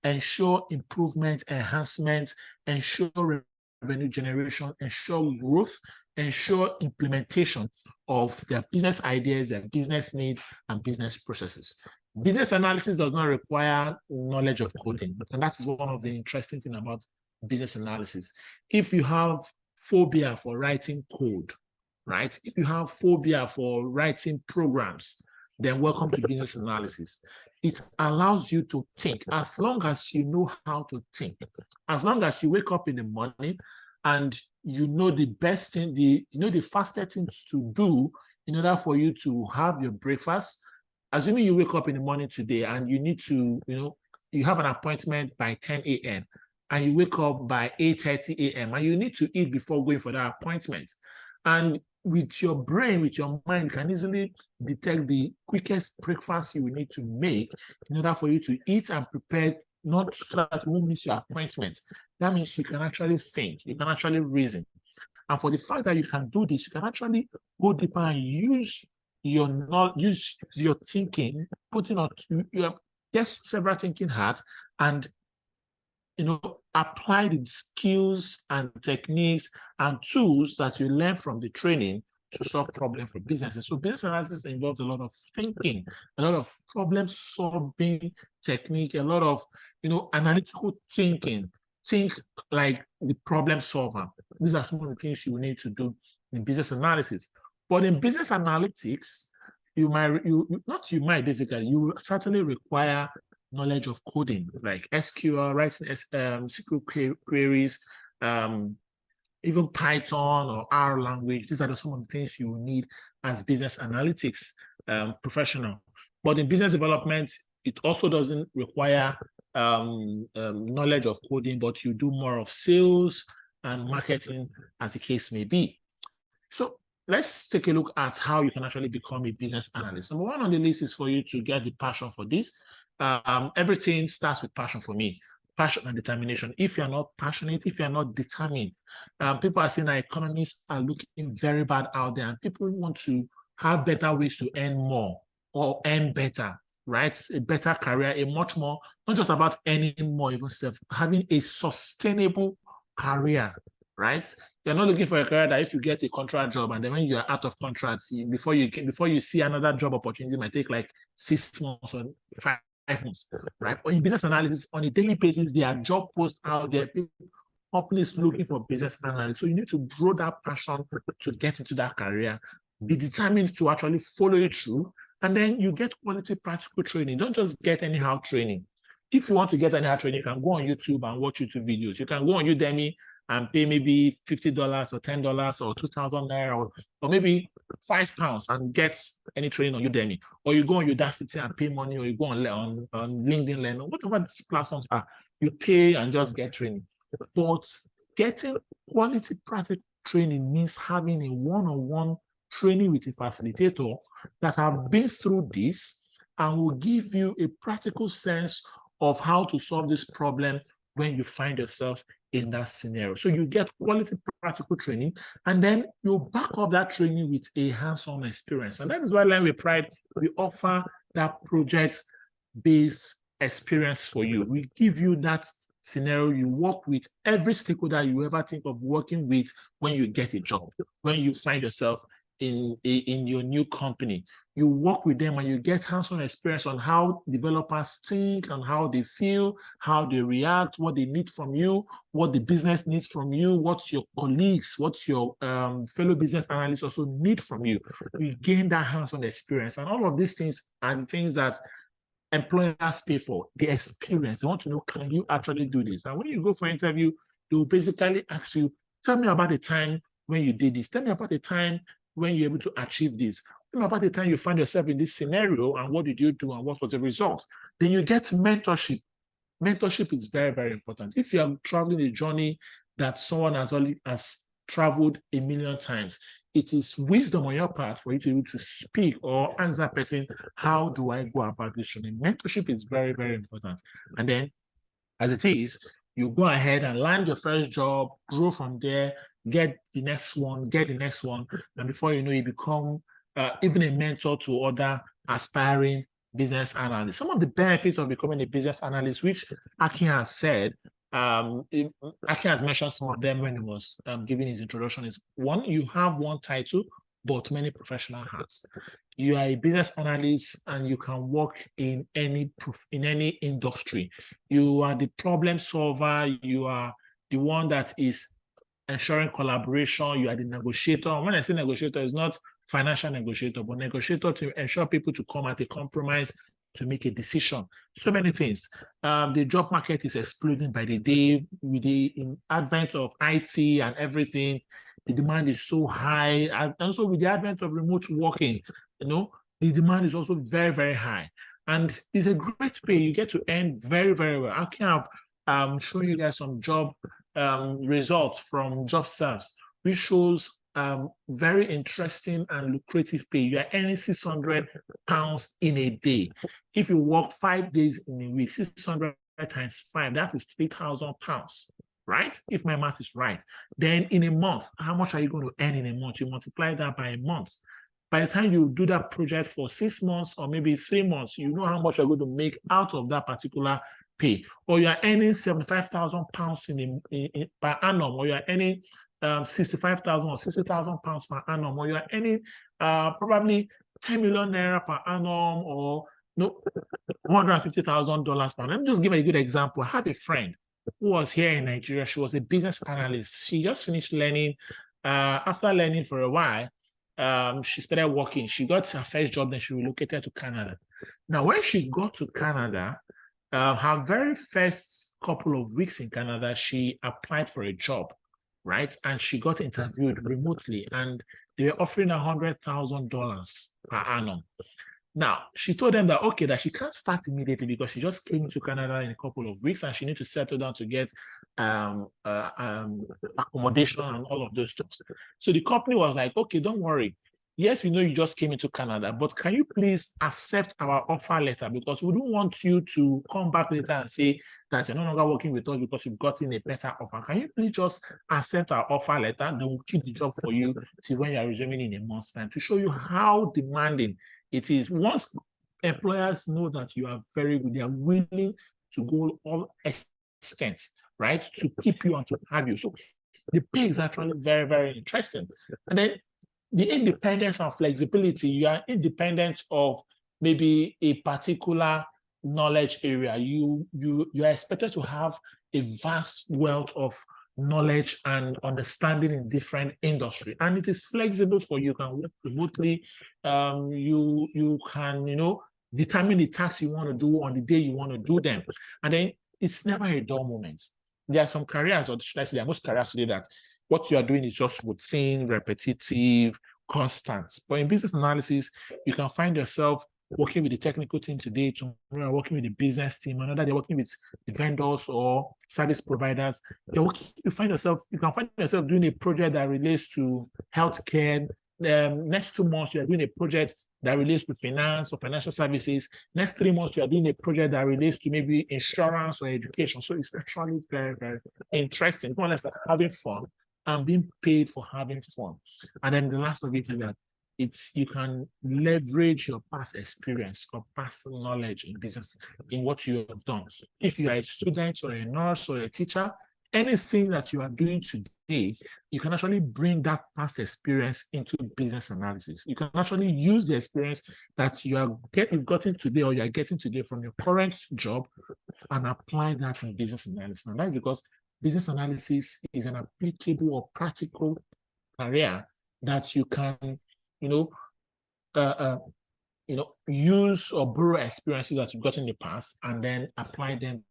ensure improvement, enhancement, ensure revenue generation, ensure growth, ensure implementation of their business ideas, their business needs, and business processes. Business analysis does not require knowledge of coding, and that is one of the interesting things about business analysis. If you have phobia for writing code, right? If you have phobia for writing programs, then welcome to business analysis. It allows you to think. As long as you know how to think, as long as you wake up in the morning and you know the best thing, the fastest things to do in order for you to have your breakfast. Assuming you wake up in the morning today and you need to, you have an appointment by 10 a.m. and you wake up by 8:30 a.m. and you need to eat before going for that appointment. And with your brain, with your mind, you can easily detect the quickest breakfast you will need to make in order for you to eat and prepare, not so that you won't miss your appointment. That means you can actually think, you can actually reason. And for the fact that you can do this, you can actually go deeper and use your thinking, putting on just several thinking hats, and apply the skills and techniques and tools that you learn from the training to solve problems for businesses. So business analysis involves a lot of thinking, a lot of problem-solving technique, a lot of analytical thinking. Think like the problem solver. These are some of the things you need to do in business analysis. But in business analytics, you certainly require knowledge of coding, like SQL, writing SQL queries, even Python or R language. These are some of the things you will need as business analytics professional. But in business development, it also doesn't require knowledge of coding, but you do more of sales and marketing, as the case may be. So let's take a look at how you can actually become a business analyst. Number one on the list is for you to get the passion for this. Everything starts with passion for me, passion and determination. If you're not passionate, if you're not determined, people are saying that economies are looking very bad out there, and people want to have better ways to earn more or earn better, right? A better career, a much more, not just about earning more, even having a sustainable career, right? You're not looking for a career that if you get a contract job and then when you're out of contracts, before you see another job opportunity, it might take like 6 months or 5 months, right? But in business analysis, on a daily basis, there are job posts out there, companies looking for business analysts. So you need to grow that passion to get into that career, be determined to actually follow it through, and then you get quality practical training. Don't just get anyhow training. If you want to get anyhow training, you can go on YouTube and watch YouTube videos. You can go on Udemy and pay maybe $50 or $10 or 2,000 naira or maybe £5 and get any training on Udemy. Or you go on Udacity and pay money, or you go on LinkedIn Learn, or whatever these platforms are. You pay and just get training. But getting quality practical training means having a one-on-one training with a facilitator that have been through this and will give you a practical sense of how to solve this problem when you find yourself in that scenario. So you get quality practical training, and then you back up that training with a hands-on experience. And that is why Learn with Pride, we offer that project-based experience for you. We give you that scenario. You work with every stakeholder you ever think of working with when you get a job, when you find yourself in your new company. You work with them and you get hands-on experience on how developers think and how they feel, how they react, what they need from you, what the business needs from you, what your colleagues, what your fellow business analysts also need from you. You gain that hands-on experience. And all of these things are things that employers pay for, the experience. They want to know, can you actually do this? And when you go for an interview, they will basically ask you, tell me about the time when you did this. Tell me about the time when you're able to achieve this. Tell me about the time you find yourself in this scenario and what did you do and what was the result. Then you get mentorship. Mentorship is very, very important. If you are traveling a journey that someone has traveled a million times, it is wisdom on your part for you to be able to speak or ask that person, how do I go about this journey? Mentorship is very, very important. And then, as it is, you go ahead and land your first job, grow from there, get the next one, and before you know, you become even a mentor to other aspiring business analysts. Some of the benefits of becoming a business analyst, which Akin has said, Akin has mentioned some of them when he was giving his introduction, is one, you have one title, but many professional hats. You are a business analyst and you can work in any industry. You are the problem solver. You are the one that is ensuring collaboration. You are the negotiator. When I say negotiator, it's not financial negotiator, but negotiator to ensure people to come at a compromise to make a decision. So many things. The job market is exploding by the day with the advent of IT and everything. The demand is so high, and also with the advent of remote working, the demand is also very, very high. And it's a great pay. You get to earn very, very well. I can show you guys some job results from JobServe, which shows very interesting and lucrative pay. You are earning £600 in a day. If you work 5 days in a week, 600 times 5, that is £3,000. Right? If my math is right. Then in a month, how much are you going to earn in a month? You multiply that by a month. By the time you do that project for 6 months or maybe 3 months, you know how much you're going to make out of that particular pay. Or you are earning £75,000 per annum, or you are earning 65,000 or 60,000 pounds per annum, or you are earning probably 10 million naira per annum, or $150,000 per annum. Let me just give a good example. I had a friend who was here in Nigeria. She was a business analyst. She just finished learning. After learning for a while, she started working. She got her first job, then she relocated to Canada. Now, when she got to Canada, her very first couple of weeks in Canada, she applied for a job, right? And she got interviewed remotely, and they were offering $100,000 per annum. Now, she told them that, okay, that she can't start immediately because she just came to Canada in a couple of weeks and she needs to settle down to get accommodation and all of those things. So the company was like, okay, don't worry. Yes, we know you just came into Canada, but can you please accept our offer letter? Because we don't want you to come back later and say that you're no longer working with us because you've gotten a better offer. Can you please just accept our offer letter? Then we'll keep the job for you till when you're resuming in a month's time, to show you how demanding it is. Once employers know that you are very good, they are willing to go all extents, right, to keep you and to have you. So the pay is actually very, very interesting. And then the independence and flexibility, you are independent of maybe a particular knowledge area. You are expected to have a vast wealth of knowledge and understanding in different industry, and it is flexible for you. You can work remotely. You can determine the tasks you want to do on the day you want to do them, and then it's never a dull moment. There are some careers, or should I say, there are most careers today that what you are doing is just routine, repetitive, constant. But in business analysis, you can find yourself working with the technical team today, tomorrow working with the business team, another day working with the vendors or service providers. You can find yourself doing a project that relates to healthcare. Next 2 months, you are doing a project that relates to finance or financial services. Next 3 months, you are doing a project that relates to maybe insurance or education. So it's actually very, very interesting. More or less like having fun and being paid for having fun. And then the last of it is that you can leverage your past experience or past knowledge in business in what you have done. If you are a student or a nurse or a teacher, anything that you are doing today, you can actually bring that past experience into business analysis. You can actually use the experience that you've gotten today or you are getting today from your current job and apply that in business analysis. And that's because business analysis is an applicable or practical career that you can, use or borrow experiences that you've got in the past and then apply them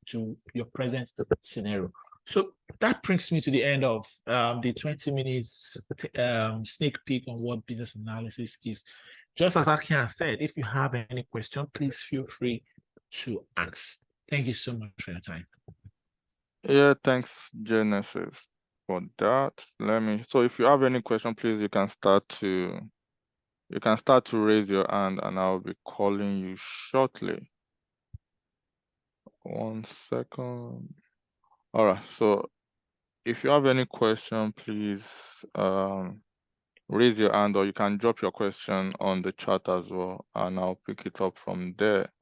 to your present scenario. So that brings me to the end of the 20 minutes sneak peek on what business analysis is. Just as Akin said, if you have any question, please feel free to ask. Thank you so much for your time. Yeah, thanks, Genesis, for that. So if you have any question, please, you can start to raise your hand and I'll be calling you shortly. 1 second. All right, so if you have any question, please raise your hand or you can drop your question on the chat as well and I'll pick it up from there.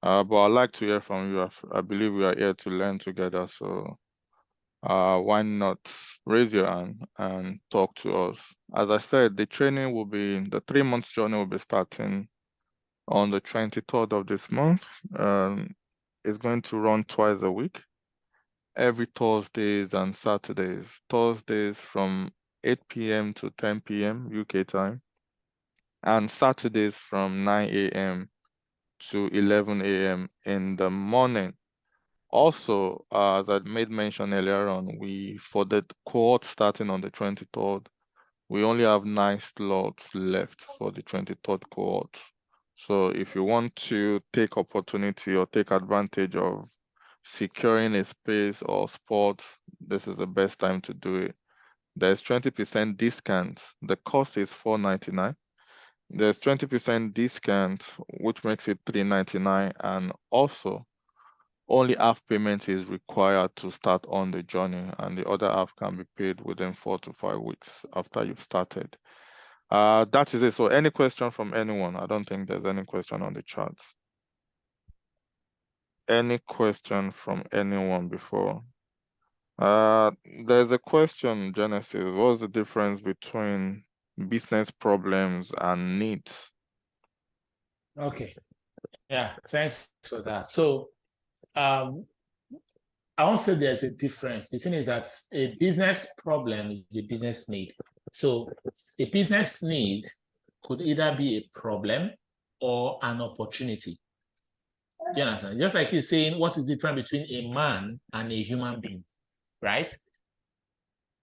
But I'd like to hear from you. I believe we are here to learn together, so why not raise your hand and talk to us? As I said, the 3 months journey will be starting on the 23rd of this month. It's going to run twice a week, every Thursdays and Saturdays. Thursdays from 8 p.m. to 10 p.m. UK time, and Saturdays from 9 a.m. to 11 a.m. in the morning. Also, as I made mention earlier on, for the cohort starting on the 23rd, we only have 9 slots left for the 23rd cohort. So if you want to take opportunity or take advantage of securing a space or spot, this is the best time to do it. There's 20% discount. The cost is $4.99. There's 20% discount, which makes it $3.99, and also only half payment is required to start on the journey, and the other half can be paid within 4 to 5 weeks after you've started. That is it. So any question from anyone? I don't think there's any question on the chat. Any question from anyone before? There's a question, Genesis. What's the difference between business problems and needs? Okay. Yeah, thanks for that. So I won't say there's a difference. The thing is that a business problem is a business need. So a business need could either be a problem or an opportunity. Do you understand? Just like you're saying, what's the difference between a man and a human being, right?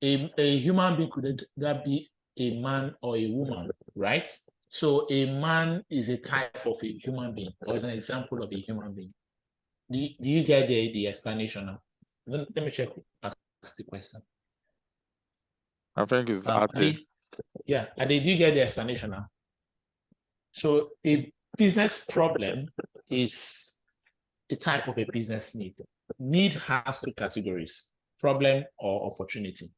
A human being could either be a man or a woman, right? So a man is a type of a human being, or is an example of a human being. Do you get the explanation now? Let me check. Ask the question. I think it's Ade. Yeah, Ade, do you get the explanation now? So a business problem is a type of a business need. Need has 2 categories: problem or opportunity.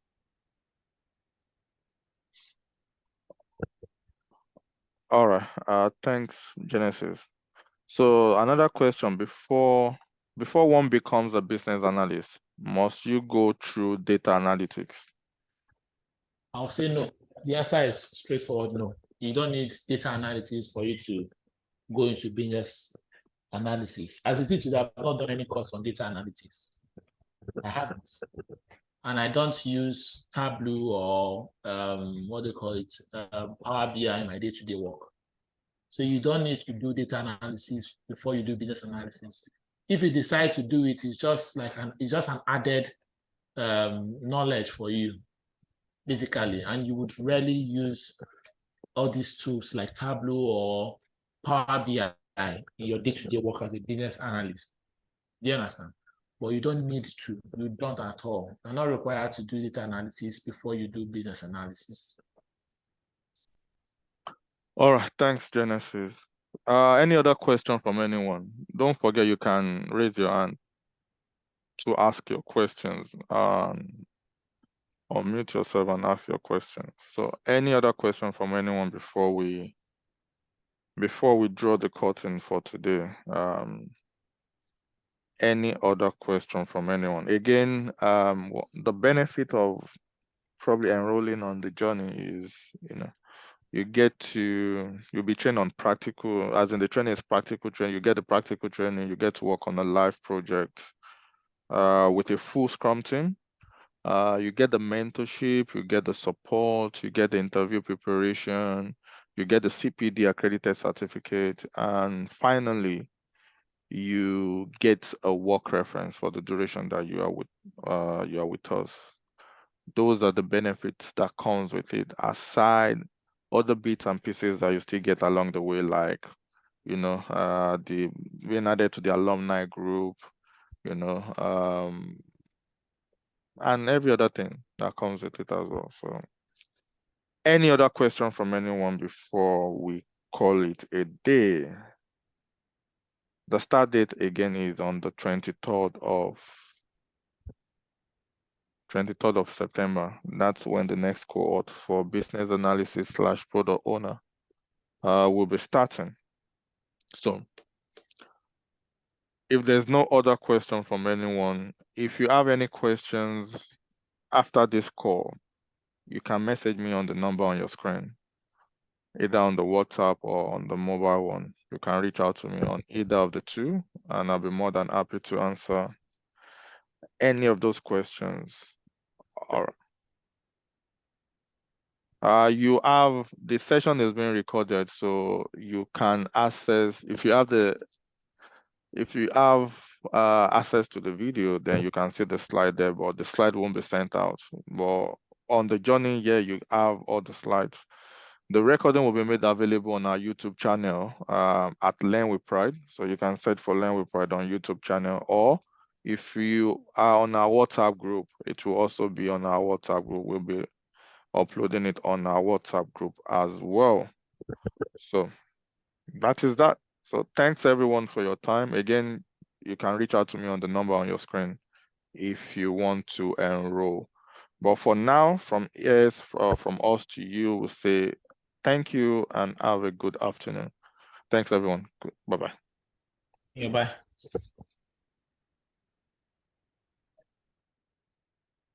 All right. Thanks, Genesis. So another question: before one becomes a business analyst, must you go through data analytics? I'll say no. The answer is straightforward: no. You don't need data analytics for you to go into business analysis. As it is today, I've not done any course on data analytics. I haven't. And I don't use Tableau or what they call it, Power BI in my day-to-day work. So you don't need to do data analysis before you do business analysis. If you decide to do it, it's just an added knowledge for you, basically. And you would rarely use all these tools like Tableau or Power BI in your day-to-day work as a business analyst. Do you understand? But you don't need to. You don't at all. You're not required to do data analysis before you do business analysis. All right, thanks, Genesis. Any other question from anyone? Don't forget you can raise your hand to ask your questions. Unmute yourself and ask your question. So any other question from anyone before we draw the curtain for today? any other question from anyone? Again, the benefit of probably enrolling on the journey is, you'll be trained on practical, as in the training is practical training. You get the practical training, you get to work on a live project with a full Scrum team. You get the mentorship, you get the support, you get the interview preparation, you get the CPD accredited certificate, and finally, you get a work reference for the duration that you are with us. Those are the benefits that comes with it, aside other bits and pieces that you still get along the way, like the being added to the alumni group, and every other thing that comes with it as well. So, any other question from anyone before we call it a day? The start date again is on the 23rd of September. That's when the next cohort for business analysis / product owner will be starting. So if there's no other question from anyone, if you have any questions after this call, you can message me on the number on your screen, either on the WhatsApp or on the mobile one. You can reach out to me on either of the two, and I'll be more than happy to answer any of those questions. All right. The session is being recorded, so you can access, if you have access to the video, then you can see the slide there, but the slide won't be sent out. But on the journey here, you have all the slides. The recording will be made available on our YouTube channel at Learn with Pride. So you can search for Learn with Pride on YouTube channel, or if you are on our WhatsApp group, it will also be on our WhatsApp group. We'll be uploading it on our WhatsApp group as well. So that is that. So thanks everyone for your time. Again, you can reach out to me on the number on your screen if you want to enroll. But for now, from us to you, we'll say thank you and have a good afternoon. Thanks everyone. Bye-bye. Yeah, bye.